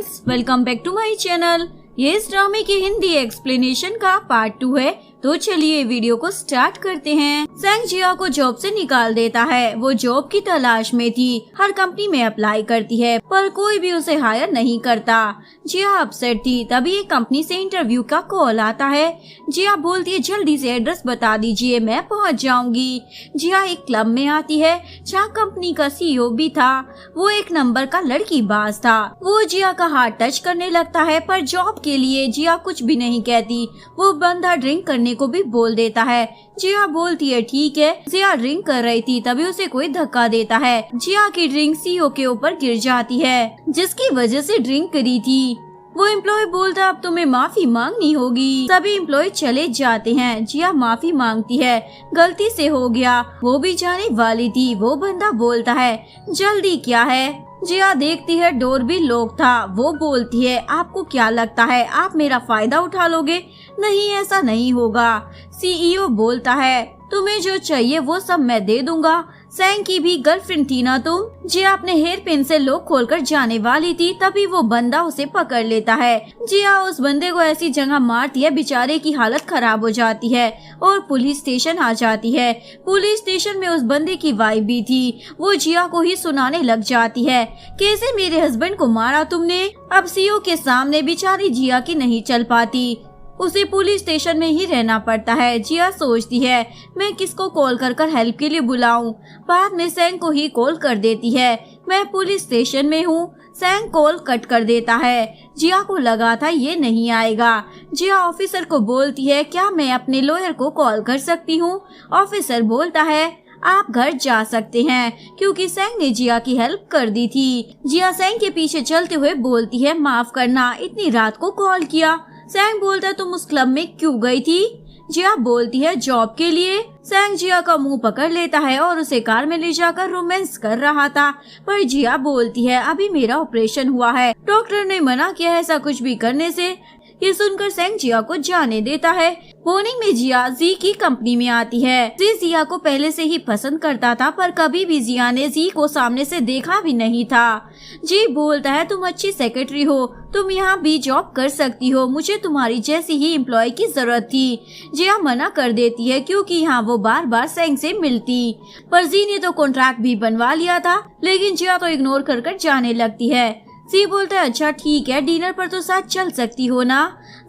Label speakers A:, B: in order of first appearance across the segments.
A: Friends, welcome back to my channel. ये इस ड्रामे की हिंदी एक्सप्लेनेशन का पार्ट 2 है। तो चलिए वीडियो को स्टार्ट करते हैं। सेंग जिया को जॉब से निकाल देता है। वो जॉब की तलाश में थी, हर कंपनी में अप्लाई करती है पर कोई भी उसे हायर नहीं करता। जिया अपसेट थी। तभी एक कंपनी से इंटरव्यू का कॉल आता है। जिया बोलती है जल्दी से एड्रेस बता दीजिए, मैं पहुंच जाऊंगी। जिया एक क्लब में आती है जहाँ कंपनी का सीईओ भी था। वो एक नंबर का लड़की बाज था। वो जिया का हाथ टच करने लगता है पर जॉब के लिए जिया कुछ भी नहीं कहती। वो बंदा ड्रिंक करने को भी बोल देता है। जिया बोलती है ठीक है। जिया ड्रिंक कर रही थी तभी उसे कोई धक्का देता है। जिया की ड्रिंक सीईओ के ऊपर गिर जाती है जिसकी वजह से ड्रिंक करी थी। वो एम्प्लॉय बोलता अब तुम्हें माफी मांगनी होगी। सभी एम्प्लॉय चले जाते हैं। जिया माफी मांगती है, गलती से हो गया। वो भी जाने वाली थी। वो बंदा बोलता है जल्दी क्या है। जिया देखती है डोर भी लॉक था। वो बोलती है आपको क्या लगता है आप मेरा फायदा उठा लोगे? नहीं, ऐसा नहीं होगा। सीईओ बोलता है तुम्हें जो चाहिए वो सब मैं दे दूंगा। सेंग की भी गर्लफ्रेंड थी ना तुम? जिया अपने हेयर पिन से लॉक खोलकर जाने वाली थी तभी वो बंदा उसे पकड़ लेता है। जिया उस बंदे को ऐसी जगह मारती है बेचारे की हालत खराब हो जाती है और पुलिस स्टेशन आ जाती है। पुलिस स्टेशन में उस बंदे की वाइफ भी थी। वो जिया को ही सुनाने लग जाती है कैसे मेरे हस्बैंड को मारा तुमने। अब सीईओ के सामने बेचारी जिया की नहीं चल पाती, उसे पुलिस स्टेशन में ही रहना पड़ता है। जिया सोचती है मैं किसको कॉल कर हेल्प के लिए बुलाऊं। बाद में सेंग को ही कॉल कर देती है मैं पुलिस स्टेशन में हूँ। सेंग कॉल कट कर देता है। जिया को लगा था ये नहीं आएगा। जिया ऑफिसर को बोलती है क्या मैं अपने लॉयर को कॉल कर सकती हूँ? ऑफिसर बोलता है आप घर जा सकते हैं क्योंकि सेंग ने जिया की हेल्प कर दी थी। जिया सेंग के पीछे चलते हुए बोलती है माफ करना इतनी रात को कॉल किया। सेंग बोलता है तुम उस क्लब में क्यों गई थी? जिया बोलती है जॉब के लिए। सेंग जिया का मुंह पकड़ लेता है और उसे कार में ले जाकर रोमांस कर रहा था पर जिया बोलती है अभी मेरा ऑपरेशन हुआ है, डॉक्टर ने मना किया है ऐसा कुछ भी करने से। ये सुनकर सेंग जिया को जाने देता है। मॉर्निंग में जिया जी की कंपनी में आती है। जी जिया को पहले से ही पसंद करता था पर कभी भी जिया ने जी को सामने से देखा भी नहीं था। जी बोलता है तुम अच्छी सेक्रेटरी हो, तुम यहाँ भी जॉब कर सकती हो, मुझे तुम्हारी जैसी ही एम्प्लॉय की जरूरत थी। जिया मना कर देती है क्योंकि यहाँ वो बार बार सेंग से मिलती। पर जी ने तो कॉन्ट्रैक्ट भी बनवा लिया था लेकिन जिया तो इग्नोर कर जाने लगती है। जी बोलता है अच्छा ठीक है, डिनर पर तो साथ चल सकती हो ना।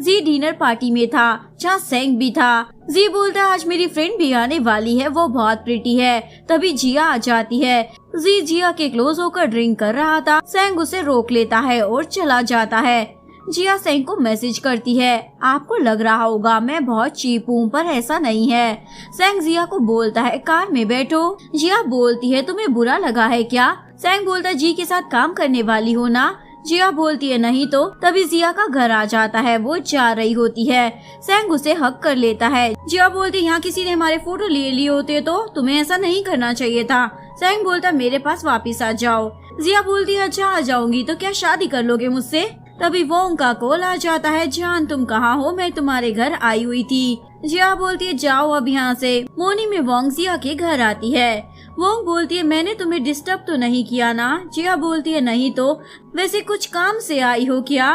A: जी डिनर पार्टी में था जहाँ सेंग भी था। जी बोलता है आज मेरी फ्रेंड भी आने वाली है, वो बहुत प्रिटी है। तभी जिया आ जाती है। जी जिया के क्लोज होकर ड्रिंक कर रहा था। सेंग उसे रोक लेता है और चला जाता है। जिया सेंग को मैसेज करती है आपको लग रहा होगा मैं बहुत चीप हूँ पर ऐसा नहीं है। सेंग जिया को बोलता है कार में बैठो। जिया बोलती है तुम्हें बुरा लगा है क्या? सेंग बोलता है जी के साथ काम करने वाली हो ना। जिया बोलती है नहीं तो। तभी जिया का घर आ जाता है। वो जा रही होती है। सेंग उसे हक कर लेता है। जिया बोलती है यहाँ किसी ने हमारे फोटो ले लिए होते तो तुम्हें ऐसा नहीं करना चाहिए था। सेंग बोलता है मेरे पास वापिस आ जाओ। जिया बोलती है अच्छा आ जाऊंगी तो क्या शादी कर लोगे मुझसे? तभी वोंग का कॉल आ जाता है जान तुम कहाँ हो, मैं तुम्हारे घर आई हुई थी। जिया बोलती है जाओ अब यहाँ से। मॉर्निंग में वोंग जिया के घर आती है। वोंग बोलती है मैंने तुम्हें डिस्टर्ब तो नहीं किया ना? जिया बोलती है नहीं तो। वैसे कुछ काम से आई हो क्या?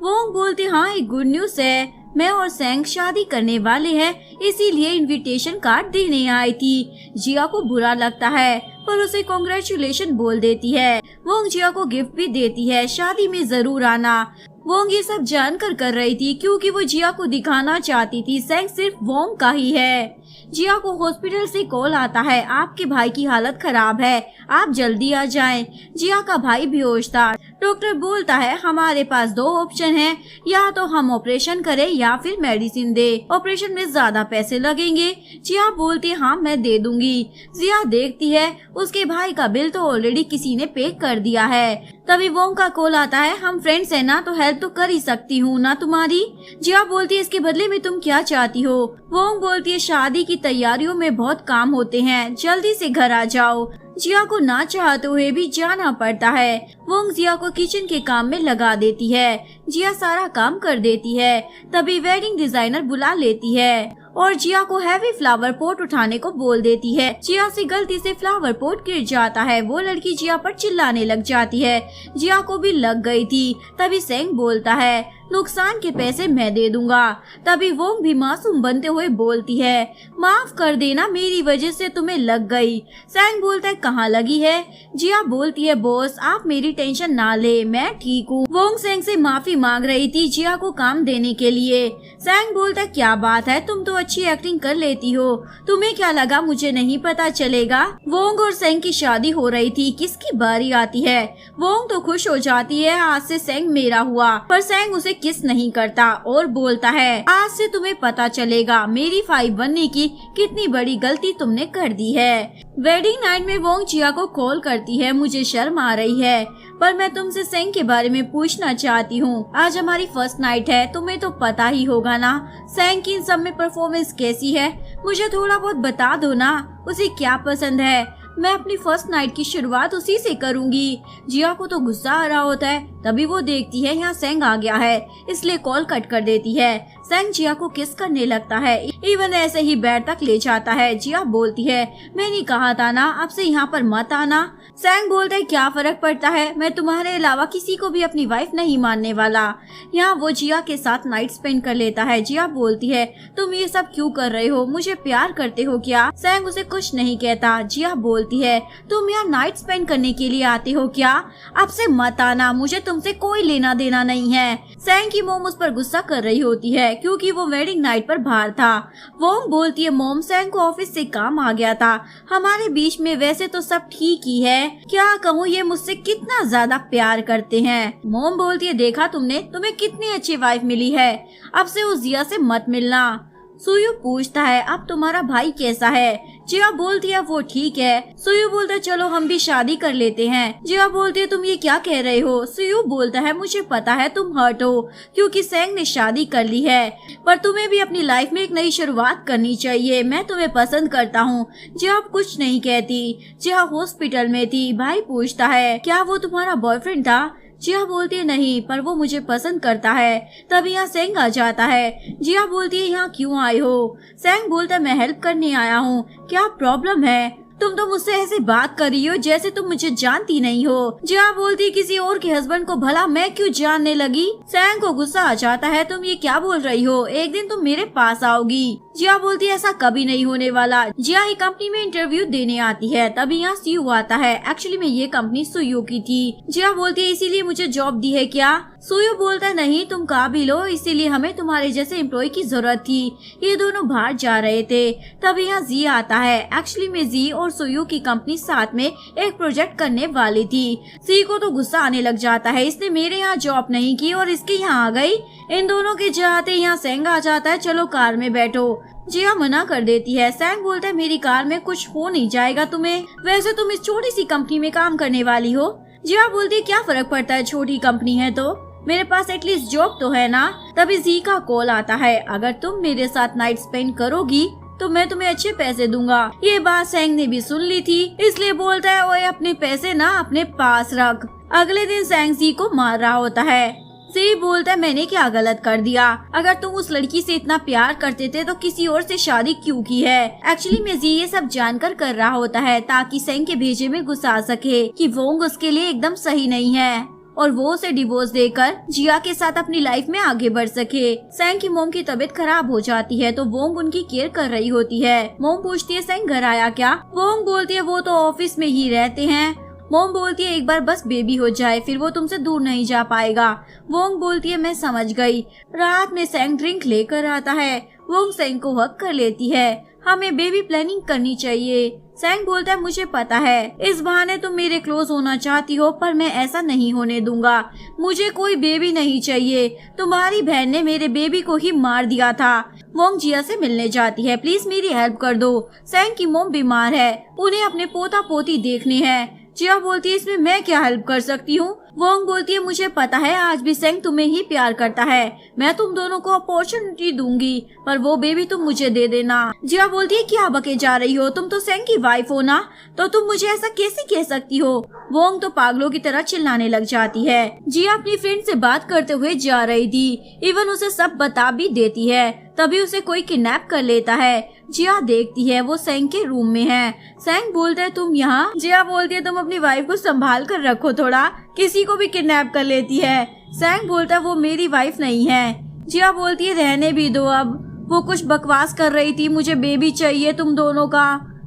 A: वोंग बोलती है हाँ एक गुड न्यूज है, मैं और सेंग शादी करने वाले हैं इसीलिए इनविटेशन कार्ड देने आई थी। जिया को बुरा लगता है पर उसे कांग्रेचुलेशन बोल देती है। वोंग जिया को गिफ्ट भी देती है शादी में जरूर आना। वोंग ये सब जानकर कर रही थी क्योंकि वो जिया को दिखाना चाहती थी सेंग सिर्फ वोंग का ही है। जिया को हॉस्पिटल से कॉल आता है आपके भाई की हालत खराब है, आप जल्दी आ जाएं। जिया का भाई बेहोश था। डॉक्टर बोलता है हमारे पास दो ऑप्शन हैं, या तो हम ऑपरेशन करें या फिर मेडिसिन दे, ऑपरेशन में ज्यादा पैसे लगेंगे। जिया बोलती है हाँ मैं दे दूंगी। जिया देखती है उसके भाई का बिल तो ऑलरेडी किसी ने पे कर दिया है। तभी वोंग का कॉल आता है हम फ्रेंड्स है ना तो हेल्प तो कर ही सकती हूँ ना तुम्हारी। जिया बोलती है इसके बदले में तुम क्या चाहती हो? वोंग बोलती है शादी की तैयारियों में बहुत काम होते हैं, जल्दी से घर आ जाओ। जिया को ना चाहते हुए भी जाना पड़ता है। वोंग जिया को किचन के काम में लगा देती है। जिया सारा काम कर देती है। तभी वेडिंग डिजाइनर बुला लेती है और जिया को हैवी फ्लावर पॉट उठाने को बोल देती है। जिया से गलती से फ्लावर पॉट गिर जाता है। वो लड़की जिया पर चिल्लाने लग जाती है। जिया को भी लग गई थी। तभी सेंग बोलता है नुकसान के पैसे मैं दे दूंगा। तभी वोंग भी मासूम बनते हुए बोलती है माफ कर देना, मेरी वजह से तुम्हें लग गई। सेंग बोलता है कहाँ लगी है? जिया बोलती है बॉस आप मेरी टेंशन ना ले, मैं ठीक हूँ। वोंग सेंग से माफी मांग रही थी जिया को काम देने के लिए। सेंग बोलता है क्या बात है, तुम तो अच्छी एक्टिंग कर लेती हो, तुम्हें क्या लगा मुझे नहीं पता चलेगा? वोंग और सेंग की शादी हो रही थी, किसकी बारी आती है? वोंग तो खुश हो जाती है आज से सेंग मेरा हुआ, पर सेंग उसे किस नहीं करता और बोलता है आज से तुम्हें पता चलेगा मेरी 5 बनने की कितनी बड़ी गलती तुमने कर दी है। वेडिंग नाइट में वोंग जिया को कॉल करती है मुझे शर्म आ रही है पर मैं तुमसे सेंग के बारे में पूछना चाहती हूँ। आज हमारी फर्स्ट नाइट है, तुम्हें तो पता ही होगा ना सेंग की इन सब में परफॉर्मेंस कैसी है, मुझे थोड़ा बहुत बता दो ना, उसे क्या पसंद है, मैं अपनी फर्स्ट नाइट की शुरुआत उसी से करूंगी। जिया को तो गुस्सा आ रहा होता है। तभी वो देखती है यहाँ सेंग आ गया है, इसलिए कॉल कट कर देती है। सेंग जिया को किस करने लगता है, इवन ऐसे ही बेड तक ले जाता है। जिया बोलती है मैंने कहा था ना अब से यहाँ पर मत आना। सेंग बोलता है क्या फर्क पड़ता है, मैं तुम्हारे अलावा किसी को भी अपनी वाइफ नहीं मानने वाला। यहाँ वो जिया के साथ नाइट स्पेंड कर लेता है। जिया बोलती है तुम ये सब क्यों कर रहे हो, मुझे प्यार करते हो क्या? सेंग उसे कुछ नहीं कहता। जिया बोलती है तुम यहाँ नाइट स्पेंड करने के लिए आते हो क्या? अब से मत आना, मुझे तुमसे कोई लेना देना नहीं है। सेंग की मोम उस पर गुस्सा कर रही होती है क्योंकि वो वेडिंग नाइट पर बाहर था। वोंग बोलती है मोम सेंग को ऑफिस से काम आ गया था, हमारे बीच में वैसे तो सब ठीक ही है, क्या कहूँ ये मुझसे कितना ज्यादा प्यार करते हैं। मोम बोलती है देखा तुमने, तुम्हें कितनी अच्छी वाइफ मिली है, अब से उस जिया से मत मिलना। सुयू पूछता है अब तुम्हारा भाई कैसा है? जिया बोलती है वो ठीक है। सुयू बोलता है चलो हम भी शादी कर लेते हैं। जिया बोलती है तुम ये क्या कह रहे हो? सुयू बोलता है मुझे पता है तुम हर्ट हो क्योंकि सेंग ने शादी कर ली है, पर तुम्हें भी अपनी लाइफ में एक नई शुरुआत करनी चाहिए, मैं तुम्हें पसंद करता हूँ। जिया अब कुछ नहीं कहती। जिया हॉस्पिटल में थी। भाई पूछता है क्या वो तुम्हारा बॉयफ्रेंड था? जिया बोलती है नहीं, पर वो मुझे पसंद करता है। तभी यहाँ सेंग आ जाता है। जिया बोलती है यहाँ क्यों आए हो? सेंग बोलता है मैं हेल्प करने आया हूँ, क्या प्रॉब्लम है? तुम तो मुझसे ऐसे बात कर रही हो जैसे तुम मुझे जानती नहीं हो। जिया बोलती है किसी और के हस्बैंड को भला मैं क्यों जानने लगी? सेंग को गुस्सा आ जाता है तुम ये क्या बोल रही हो, एक दिन तुम मेरे पास आओगी। जिया बोलती है ऐसा कभी नहीं होने वाला। जिया ही कंपनी में इंटरव्यू देने आती है। तभी यहाँ सुयू आता है। एक्चुअली में ये कंपनी सुयू की थी। जिया बोलती है इसीलिए मुझे जॉब दी है क्या? सुयू बोलता है नहीं तुम काबिल हो, इसीलिए हमें तुम्हारे जैसे एम्प्लॉय की जरूरत थी। ये दोनों बाहर जा रहे थे। तभी यहाँ जी आता है। एक्चुअली में जी और सुयू की कंपनी साथ में एक प्रोजेक्ट करने वाली थी। सी को तो गुस्सा आने लग जाता है, इसने मेरे यहाँ जॉब नहीं की और इसके यहाँ आ गई। इन दोनों के जाते यहाँ सेंग आ जाता है, चलो कार में बैठो। जिया मना कर देती है। सेंग बोलता है मेरी कार में कुछ हो नहीं जाएगा तुम्हें, वैसे तुम इस छोटी सी कंपनी में काम करने वाली हो। जिया बोलती है क्या फर्क पड़ता है, छोटी कंपनी है तो मेरे पास एटलीस्ट जॉब तो है ना। तभी जी का कॉल आता है अगर तुम मेरे साथ नाइट स्पेंड करोगी तो मैं तुम्हें अच्छे पैसे दूंगा। ये बात सेंग ने भी सुन ली थी, इसलिए बोलता है ओए अपने पैसे ना अपने पास रख। अगले दिन सेंग जी को मार रहा होता है। सी बोलता है मैंने क्या गलत कर दिया, अगर तुम उस लड़की से इतना प्यार करते थे तो किसी और से शादी क्यों की है? एक्चुअली में जी ये सब जानकर कर रहा होता है ताकि सेंग के भेजे में घुसा सके कि वोंग उसके लिए एकदम सही नहीं है और वो उसे डिवोर्स देकर जिया के साथ अपनी लाइफ में आगे बढ़ सके। सेंग की मोम की तबीयत खराब हो जाती है तो वोंग उनकी केयर कर रही होती है। मोम पूछती है सेंग घर आया क्या? वोंग बोलती है वो तो ऑफिस में ही रहते हैं। मोम बोलती है एक बार बस बेबी हो जाए फिर वो तुमसे दूर नहीं जा पाएगा। वोंग बोलती है मैं समझ गई। रात में सेंग ड्रिंक लेकर आता है। वोंग सेंग को हक कर लेती है। हमें बेबी प्लानिंग करनी चाहिए। सेंग बोलता है मुझे पता है इस बहाने तुम मेरे क्लोज होना चाहती हो, पर मैं ऐसा नहीं होने दूंगा। मुझे कोई बेबी नहीं चाहिए, तुम्हारी बहन ने मेरे बेबी को ही मार दिया था। वोंग जिया से मिलने जाती है, प्लीज मेरी हेल्प कर दो। सेंग की मोम बीमार है, उन्हें अपने पोता पोती देखने हैं। जिया बोलती है इसमें मैं क्या हेल्प कर सकती हूँ? वोंग बोलती है मुझे पता है आज भी सेंग तुम्हें ही प्यार करता है, मैं तुम दोनों को अपॉर्चुनिटी दूंगी, पर वो बेबी तुम मुझे दे देना। जिया बोलती है क्या बके जा रही हो, तुम तो सेंग की वाइफ हो ना, तो तुम मुझे ऐसा कैसे कह सकती हो? वोंग तो पागलों की तरह चिल्लाने लग जाती है। जिया अपनी फ्रेंड से बात करते हुए जा रही थी, इवन उसे सब बता भी देती है। तभी उसे कोई किडनैप कर लेता है। जिया देखती है वो सेंग के रूम में है। सेंग बोलता है तुम यहाँ। जिया बोलती है तुम अपनी वाइफ को संभाल कर रखो, थोड़ा किसी को भी किडनैप कर लेती है। सेंग बोलता है वो मेरी वाइफ नहीं है। जिया बोलती है रहने भी दो, अब वो कुछ बकवास कर रही थी, मुझे बेबी चाहिए तुम दोनों का।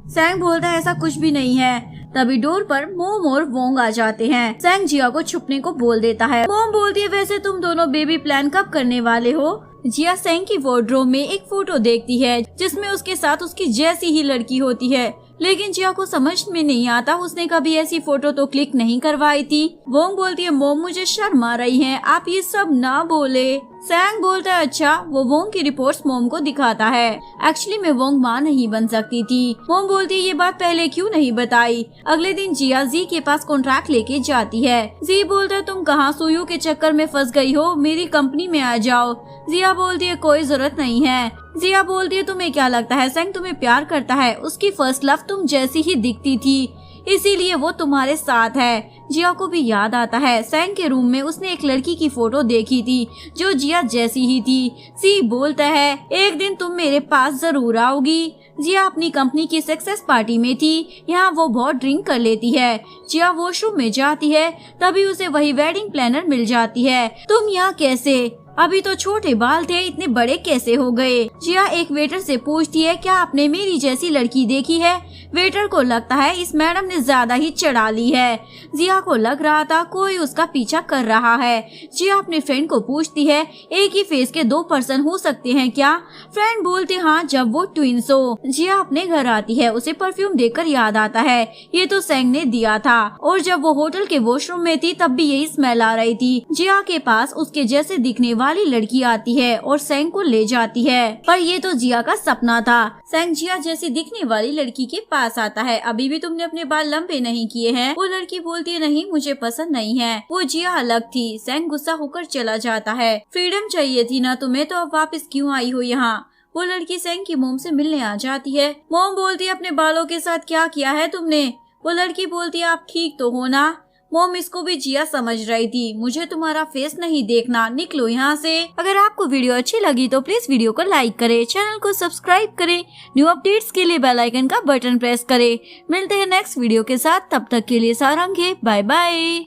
A: सेंग बोलता है ऐसा कुछ भी नहीं है। तभी डोर पर मोम और वोंग आ जाते हैं। सेंग जिया को छुपने को बोल देता है। मोम बोलती है वैसे तुम दोनों बेबी प्लान कब करने वाले हो। जिया सेंग की वार्डरोब में एक फोटो देखती है जिसमें उसके साथ उसकी जैसी ही लड़की होती है, लेकिन जिया को समझ में नहीं आता उसने कभी ऐसी फोटो तो क्लिक नहीं करवाई थी। वोंग बोलती है मोम मुझे शर्म आ रही है, आप ये सब ना बोले। सेंग बोलता है अच्छा। वो वोंग की रिपोर्ट्स मोम को दिखाता है। एक्चुअली मैं वोंग माँ नहीं बन सकती थी। मोम बोलती है ये बात पहले क्यों नहीं बताई। अगले दिन जिया जी के पास कॉन्ट्रैक्ट लेके जाती है। जी बोलता है तुम कहाँ सुयू के चक्कर में फंस गई हो, मेरी कंपनी में आ जाओ। जिया बोलती है कोई जरूरत नहीं है। जिया बोलती है तुम्हें क्या लगता है सेंग तुम्हें प्यार करता है, उसकी फर्स्ट लव तुम जैसी ही दिखती थी, इसीलिए वो तुम्हारे साथ है। जिया को भी याद आता है सेंग के रूम में उसने एक लड़की की फोटो देखी थी जो जिया जैसी ही थी। सी बोलता है एक दिन तुम मेरे पास जरूर आओगी। जिया अपनी कंपनी की सक्सेस पार्टी में थी, यहाँ वो बहुत ड्रिंक कर लेती है। जिया वॉशरूम में जाती है, तभी उसे वही वेडिंग प्लानर मिल जाती है। तुम यहाँ कैसे, अभी तो छोटे बाल थे, इतने बड़े कैसे हो गए। जिया एक वेटर से पूछती है क्या आपने मेरी जैसी लड़की देखी है। वेटर को लगता है इस मैडम ने ज्यादा ही चढ़ा ली है। जिया को लग रहा था कोई उसका पीछा कर रहा है। जिया अपने फ्रेंड को पूछती है एक ही फेस के 2 पर्सन हो सकते हैं क्या। फ्रेंड बोलते हाँ जब वो ट्विंस हो। जिया अपने घर आती है, उसे परफ्यूम देखकर याद आता है ये तो सेंग ने दिया था, और जब वो होटल के वॉशरूम में थी तब भी यही स्मेल आ रही थी। जिया के पास उसके जैसे दिखने वाली लड़की आती है और सेंग को ले जाती है, पर ये तो जिया का सपना था। सेंग जिया जैसी दिखने वाली लड़की के पास आता है। अभी भी तुमने अपने बाल लंबे नहीं किए हैं। वो लड़की बोलती है नहीं मुझे पसंद नहीं है। वो जिया अलग थी। सेंग गुस्सा होकर चला जाता है। फ्रीडम चाहिए थी ना तुम्हें, तो अब वापस क्यों आई हो यहाँ। वो लड़की सेंग की मोम से मिलने आ जाती है। मोम बोलती है अपने बालों के साथ क्या किया है तुमने। वो लड़की बोलती है आप ठीक तो हो ना। मोम इसको भी जिया समझ रही थी। मुझे तुम्हारा फेस नहीं देखना, निकलो यहाँ से। अगर आपको वीडियो अच्छी लगी तो प्लीज वीडियो को लाइक करें, चैनल को सब्सक्राइब करें, न्यू अपडेट्स के लिए बेल आइकन का बटन प्रेस करें। मिलते हैं नेक्स्ट वीडियो के साथ, तब तक के लिए सारंगे, बाय बाय।